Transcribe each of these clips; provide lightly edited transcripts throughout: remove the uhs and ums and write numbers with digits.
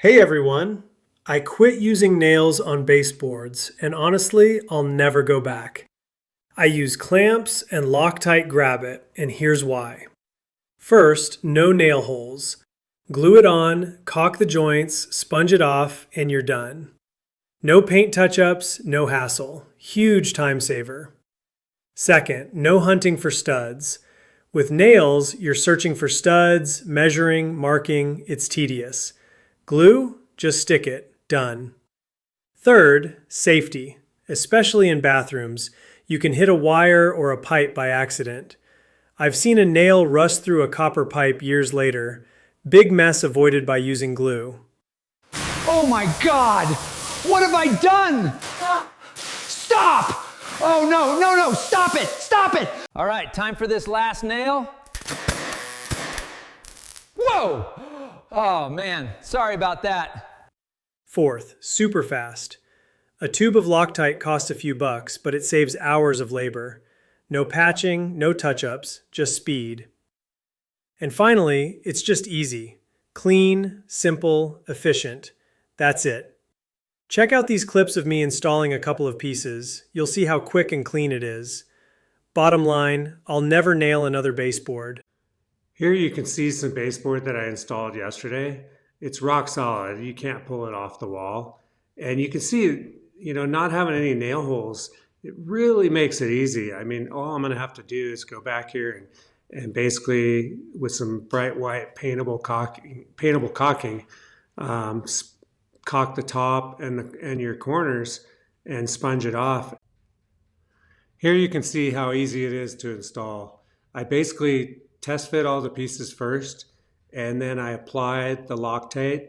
Hey everyone! I quit using nails on baseboards, and honestly, I'll never go back. I use clamps and Loctite Grab It, and here's why. First, no nail holes. Glue it on, caulk the joints, sponge it off, and you're done. No paint touch-ups, no hassle. Huge time saver. Second, no hunting for studs. With nails, you're searching for studs, measuring, marking. It's tedious. Glue? Just stick it. Done. Third, safety. Especially in bathrooms, you can hit a wire or a pipe by accident. I've seen a nail rust through a copper pipe years later. Big mess avoided by using glue. Oh my God! What have I done? Stop! Oh no, no, no, stop it, stop it! All right, time for this last nail. Whoa! Oh man, sorry about that. Fourth, super fast. A tube of Loctite costs a few bucks, but it saves hours of labor. No patching, no touch-ups, just speed. And finally, it's just easy. Clean, simple, efficient. That's it. Check out these clips of me installing a couple of pieces. You'll see how quick and clean it is. Bottom line, I'll never nail another baseboard. Here you can see some baseboard that I installed yesterday. It's rock solid. You can't pull it off the wall. And you can see, not having any nail holes, it really makes it easy. I mean, all I'm going to have to do is go back here and basically with some bright white paintable caulking, caulk the top and your corners and sponge it off. Here you can see how easy it is to install. I basically test fit all the pieces first, and then I applied the Loctite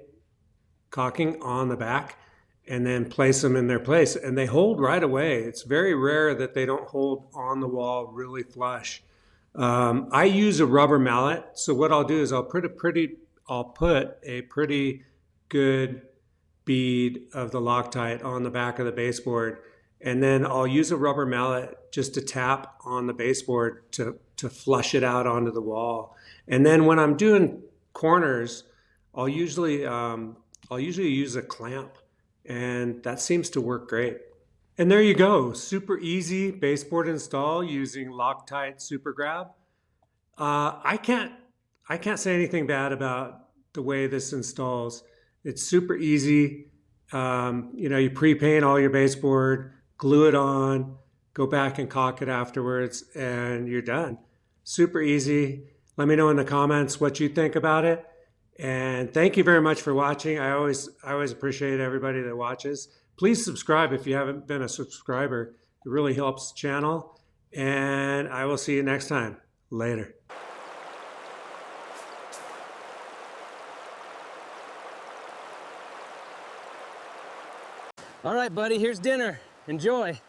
caulking on the back and then place them in their place, and they hold right away. It's very rare that they don't hold on the wall really flush. I use a rubber mallet, so what I'll do is I'll put a pretty good bead of the Loctite on the back of the baseboard, and then I'll use a rubber mallet just to tap on the baseboard to flush it out onto the wall. And then when I'm doing corners, I'll usually use a clamp, and that seems to work great. And there you go, super easy baseboard install using Loctite Super Grab. I can't say anything bad about the way this installs. It's super easy. You pre-paint all your baseboard, glue it on, go back and caulk it afterwards, and you're done. Super easy. Let me know in the comments what you think about it. And thank you very much for watching. I always appreciate everybody that watches. Please subscribe if you haven't been a subscriber. It really helps the channel. And I will see you next time. Later. All right, buddy, here's dinner. Enjoy.